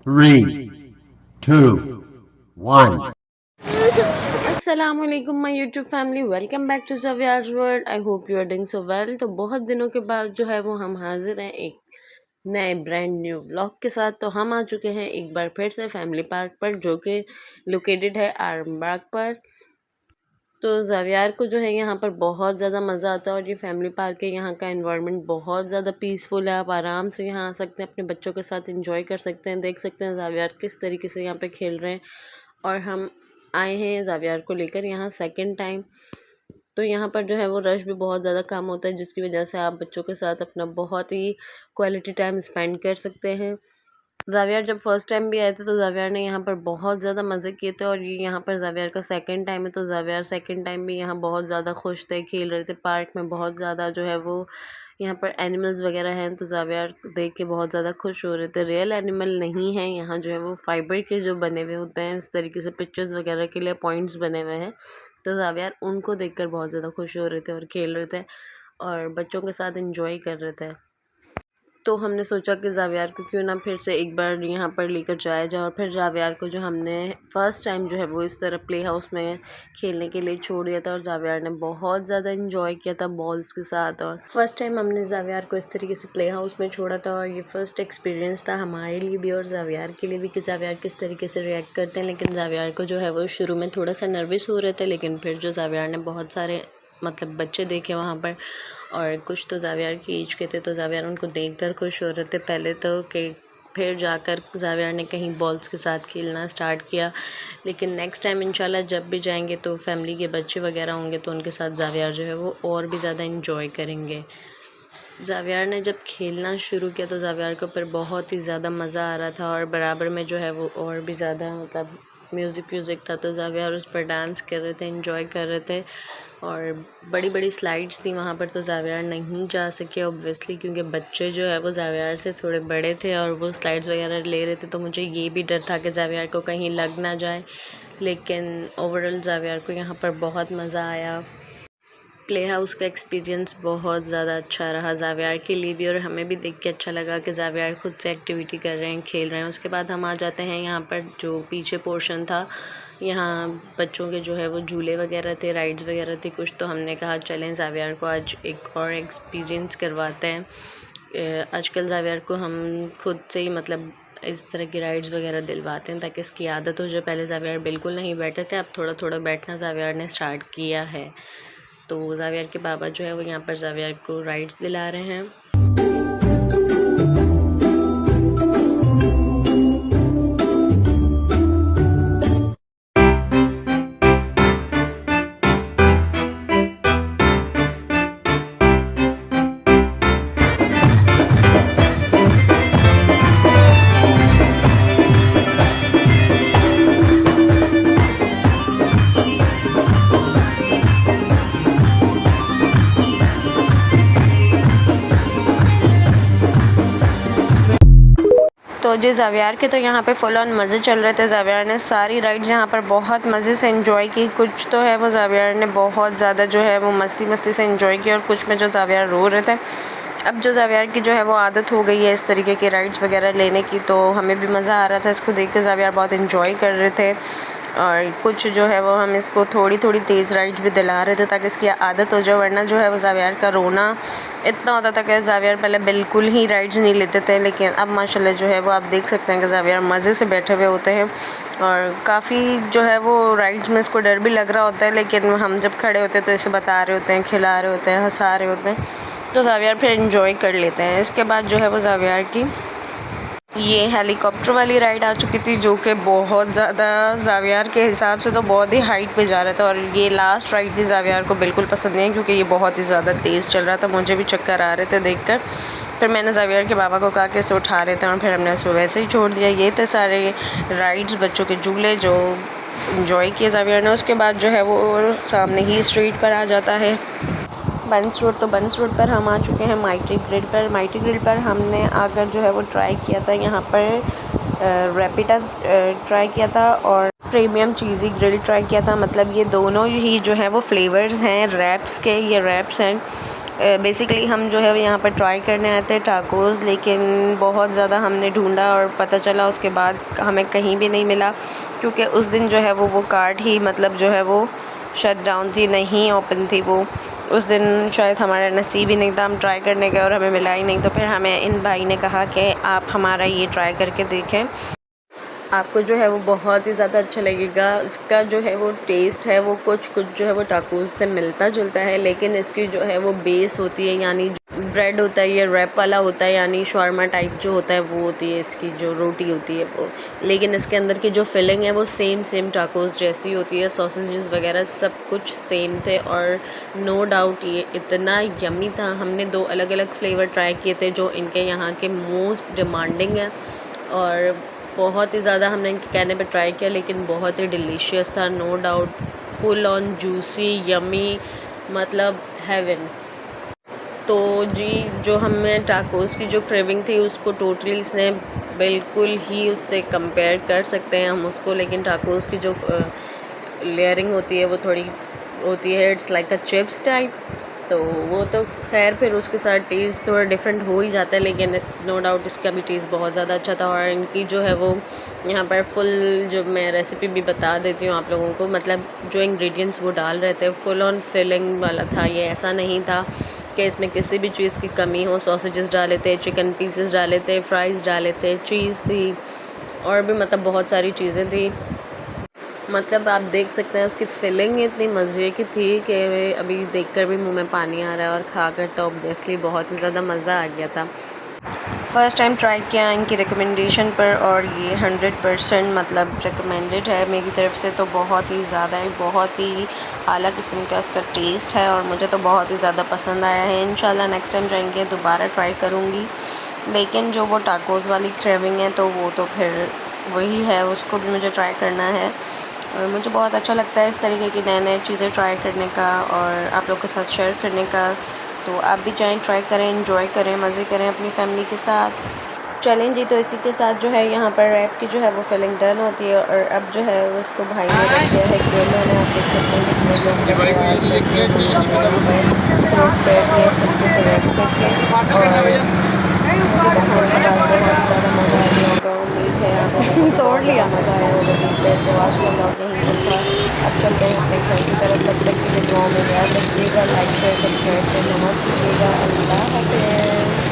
3, 2, 1. अस्सलामुअलैकुम my YouTube family, welcome back to Zaviyar's world. I hope you are doing so well. तो बहुत दिनों के बाद जो है वो हम हाजिर हैं एक नए ब्रांड न्यू व्लॉग के साथ। तो हम आ चुके हैं एक बार फिर से फैमिली पार्क पर, जो कि लोकेटेड है आरामबाग पर। तो ज़ावियार को जो है यहाँ पर बहुत ज़्यादा मज़ा आता है और ये फैमिली पार्क है। यहाँ का एनवायरनमेंट बहुत ज़्यादा पीसफुल है। आप आराम से यहाँ आ सकते हैं, अपने बच्चों के साथ एंजॉय कर सकते हैं। देख सकते हैं ज़ावियार किस तरीके से यहाँ पे खेल रहे हैं। और हम आए हैं ज़ावियार को लेकर यहाँ सेकंड टाइम। तो यहाँ पर जो है वो रश भी बहुत ज़्यादा कम होता है, जिसकी वजह से आप बच्चों के साथ अपना बहुत ही क्वालिटी टाइम स्पेंड कर सकते हैं। ज़ावियार जब फर्स्ट टाइम भी आए थे तो ज़ावियार ने यहाँ पर बहुत ज़्यादा मज़े किए थे, और ये यहाँ पर ज़ावियार का सेकंड टाइम है। तो ज़ावियार सेकंड टाइम भी यहाँ बहुत ज़्यादा खुश थे, खेल रहे थे पार्क में। बहुत ज़्यादा जो है वो यहाँ पर एनिमल्स वगैरह हैं, तो ज़ावियार देख के बहुत ज़्यादा खुश हो रहे थे। रियल एनिमल नहीं हैं यहाँ, जो है वो फाइबर के जो बने हुए होते हैं, इस तरीके से पिक्चर्स वगैरह के लिए पॉइंट्स बने हुए हैं। तो ज़ावियार उनको देखकर बहुत ज़्यादा खुश हो रहे थे और खेल रहे थे और बच्चों के साथ एंजॉय कर रहे थे। तो हमने सोचा कि ज़ावियार को क्यों ना फिर से एक बार यहाँ पर लेकर जाया जाए। और फिर ज़ावियार को जो हमने फ़र्स्ट टाइम जो है वो इस तरह प्ले हाउस में खेलने के लिए छोड़ दिया था, और ज़ावियार ने बहुत ज़्यादा एंजॉय किया था बॉल्स के साथ। और फर्स्ट टाइम हमने ज़ावियार को इस तरीके से प्ले हाउस में छोड़ा था, और ये फ़र्स्ट एक्सपीरियंस था हमारे लिए भी और ज़ावियार के लिए भी कि ज़ावियार किस तरीके से रिएक्ट करते हैं। लेकिन ज़ावियार को जो है वो शुरू में थोड़ा सा नर्वस हो रहे थे, लेकिन फिर जो ज़ावियार ने बहुत सारे बच्चे देखे वहाँ पर, और कुछ तो ज़ावियार की एज के थे, तो ज़ावियार उनको देखकर खुश हो रहे थे पहले तो, कि फिर जाकर ज़ावियार ने कहीं बॉल्स के साथ खेलना स्टार्ट किया। लेकिन नेक्स्ट टाइम इंशाल्लाह जब भी जाएंगे तो फैमिली के बच्चे वगैरह होंगे, तो उनके साथ ज़ावियार जो है वो और भी ज़्यादा इंजॉय करेंगे। ज़ावियार ने जब खेलना शुरू किया तो ज़ावियार को फिर बहुत ही ज़्यादा मज़ा आ रहा था, और बराबर में जो है वो और भी ज़्यादा म्यूज़िक था, तो ज़ावियार उस पर डांस कर रहे थे, एंजॉय कर रहे थे। और बड़ी बड़ी स्लाइड्स थी वहाँ पर, तो ज़ावियार नहीं जा सके ऑब्वियसली, क्योंकि बच्चे जो है वो ज़ावियार से थोड़े बड़े थे और वो स्लाइड्स वगैरह ले रहे थे। तो मुझे ये भी डर था कि ज़ावियार को कहीं लग ना जाए, लेकिन ओवरऑल ज़ावियार को यहाँ पर बहुत मज़ा आया। प्ले हाउस का एक्सपीरियंस बहुत ज़्यादा अच्छा रहा ज़ावियार के लिए भी, और हमें भी देख के अच्छा लगा कि ज़ावियार खुद से एक्टिविटी कर रहे हैं, खेल रहे हैं। उसके बाद हम आ जाते हैं यहाँ पर जो पीछे पोर्शन था, यहाँ बच्चों के जो है वो झूले वगैरह थे, राइड्स वगैरह थी कुछ। तो हमने कहा चलें ज़ावियार को आज एक और एक्सपीरियंस करवाते हैं। आजकल ज़ावियार को हम खुद से ही इस तरह की राइड्स वगैरह दिलवाते हैं ताकि इसकी आदत हो जाए। पहले ज़ावियार बिल्कुल नहीं बैठे थे, अब थोड़ा थोड़ा बैठना ज़ावियार ने स्टार्ट किया है। तो ज़ावियार के बाबा जो है वो यहाँ पर ज़ावियार को राइड्स दिला रहे हैं। तो जी ज़ावियार के तो यहाँ पे फुल ऑन मज़े चल रहे थे। ज़ावियार ने सारी राइड्स यहाँ पर बहुत मज़े से एंजॉय की। कुछ तो है वो ज़ावियार ने बहुत ज़्यादा जो है वो मस्ती से एंजॉय किया, और कुछ में जो ज़ावियार रो रहे थे। अब जो ज़ावियार की जो है वो आदत हो गई है इस तरीके की राइड्स वगैरह लेने की, तो हमें भी मज़ा आ रहा था इसको देख के। ज़ावियार बहुत एंजॉय कर रहे थे, और कुछ जो है वो हम इसको थोड़ी थोड़ी तेज़ राइड्स भी दिला रहे थे ताकि इसकी आदत हो जाए। वरना जो है वो ज़ावियार का रोना इतना होता था कि ज़ावियार पहले बिल्कुल ही राइड्स नहीं लेते थे, लेकिन अब माशाल्लाह जो है वो आप देख सकते हैं कि ज़ावियार मज़े से बैठे हुए होते हैं। और काफ़ी जो है वो राइड्स में इसको डर भी लग रहा होता है, लेकिन हम जब खड़े होते हैं तो इसे बता रहे होते हैं, खिला रहे होते हैं, हंसा रहे होते हैं, तो ज़ावियार फिर एंजॉय कर लेते हैं। इसके बाद जो है वो ज़ावियार की ये हेलीकॉप्टर वाली राइड आ चुकी थी, जो कि बहुत ज़्यादा ज़ावियार के हिसाब से तो बहुत ही हाइट पे जा रहा था, और ये लास्ट राइड थी। ज़ावियार को बिल्कुल पसंद नहीं, क्योंकि ये बहुत ही ज़्यादा तेज़ चल रहा था। मुझे भी चक्कर आ रहे थे देखकर। फिर मैंने ज़ावियार के बाबा को कहा कि इसे उठा लेते हैं, और फिर हमने उसको वैसे ही छोड़ दिया। ये थे सारे राइड्स, बच्चों के झूले जो इंजॉय किए ज़ावियार ने। उसके बाद जो है वो सामने ही स्ट्रीट पर आ जाता है बंस रोड। तो बंस रोड पर हम आ चुके हैं माइटी ग्रिल पर। माइटी ग्रिल पर हमने आकर जो है वो ट्राई किया था यहाँ पर रैपिटा ट्राई किया था, और प्रीमियम चीज़ी ग्रिल ट्राई किया था। ये दोनों ही जो है वो फ्लेवर्स हैं रैप्स के, ये रैप्स हैं। बेसिकली हम जो है यहाँ पर ट्राई करने आए थे टाकोज़, लेकिन बहुत ज़्यादा हमने ढूंढा और पता चला उसके बाद हमें कहीं भी नहीं मिला, क्योंकि उस दिन जो है वो कार्ट ही मतलब जो है वो शट डाउन थी, नहीं ओपन थी वो। उस दिन शायद हमारा नसीब ही नहीं था, हम ट्राई करने गए और हमें मिला ही नहीं। तो फिर हमें इन भाई ने कहा कि आप हमारा ये ट्राई करके देखें, आपको जो है वो बहुत ही ज़्यादा अच्छा लगेगा। इसका जो है वो टेस्ट है वो कुछ जो है वो टाकोस से मिलता जुलता है, लेकिन इसकी जो है वो बेस होती है, यानी ब्रेड होता है, ये रैप वाला होता है, यानी शॉर्मा टाइप जो होता है वो होती है इसकी जो रोटी होती है वो। लेकिन इसके अंदर की जो फिलिंग है वो सेम टाकोस जैसी होती है, सॉसेजेस वगैरह सब कुछ सेम थे और नो डाउट ये इतना यम्मी था। हमने 2 अलग अलग फ्लेवर ट्राई किए थे जो इनके यहाँ के मोस्ट डिमांडिंग है, और बहुत ही ज़्यादा हमने इनके कहने पे ट्राई किया, लेकिन बहुत ही डिलीशियस था, no doubt, full on juicy yummy, मतलब हेवन। तो जी जो हमें टाकोस की जो क्रेविंग थी उसको टोटली इसने बिल्कुल ही उससे कंपेयर कर सकते हैं हम उसको, लेकिन टाकोस की जो लेयरिंग होती है वो थोड़ी होती है, it's like a chips type, तो वो तो खैर फिर उसके साथ टेस्ट थोड़ा डिफरेंट हो ही जाता है, लेकिन नो डाउट इसका भी टेस्ट बहुत ज़्यादा अच्छा था। और इनकी जो है वो यहाँ पर फुल जो मैं रेसिपी भी बता देती हूँ आप लोगों को, मतलब जो इंग्रेडिएंट्स वो डाल रहे थे फुल ऑन फिलिंग वाला था, ये ऐसा नहीं था कि इसमें किसी भी चीज़ की कमी हो। सॉसेजेस डाले थे, चिकन पीसेस डाले थे, फ्राइज़ डाले थे, चीज़ थी और भी मतलब बहुत सारी चीज़ें थी। मतलब आप देख सकते हैं इसकी फिलिंग इतनी मज़े की थी कि अभी देखकर भी मुंह में पानी आ रहा है, और खाकर तो ऑब्वियसली बहुत ही ज़्यादा मज़ा आ गया था। फ़र्स्ट टाइम ट्राई किया इनकी रिकमेंडेशन पर, और ये 100% मतलब रिकमेंडेड है मेरी तरफ से, तो बहुत ही ज़्यादा ही बहुत ही आला किस्म का इसका टेस्ट है और मुझे तो बहुत ही ज़्यादा पसंद आया है। इंशाल्लाह नेक्स्ट टाइम जाएंगे दोबारा ट्राई करूँगी, लेकिन जो वो टाकोज़ वाली क्रेविंग है तो वो तो फिर वही है, उसको भी मुझे ट्राई करना है। और मुझे बहुत अच्छा लगता है इस तरीके की नए चीज़ें ट्राई करने का और आप लोग के साथ शेयर करने का। तो आप भी चाहें ट्राई करें, एंजॉय करें, मज़े करें अपनी फैमिली के साथ। चलें जी, तो इसी के साथ जो है यहाँ पर रैप की जो है वो फिलिंग डन होती है, और अब जो है वो इसको भाई ने रख दिया है ग्रिल होने। आप देख सकते हैं कितने लोग सर्व कर दिए इस तरीके से रैप करके, और मुझे तो खाने के बाद बहुत ही ज़्यादा मज़ा आ गया होगा। उम्मीद है आप लोगों को तोड़ लिया मज़ा आया होगा देखकर। तो आज का ब्लॉग यहीं तक था, अब चलते हैं अपने घर की तरफ। तब तक के लिए दुआ में याद रखिएगा, लाइक शेयर सब्सक्राइब करना मत कीजिएगा। अल्लाह हाफ़िज़।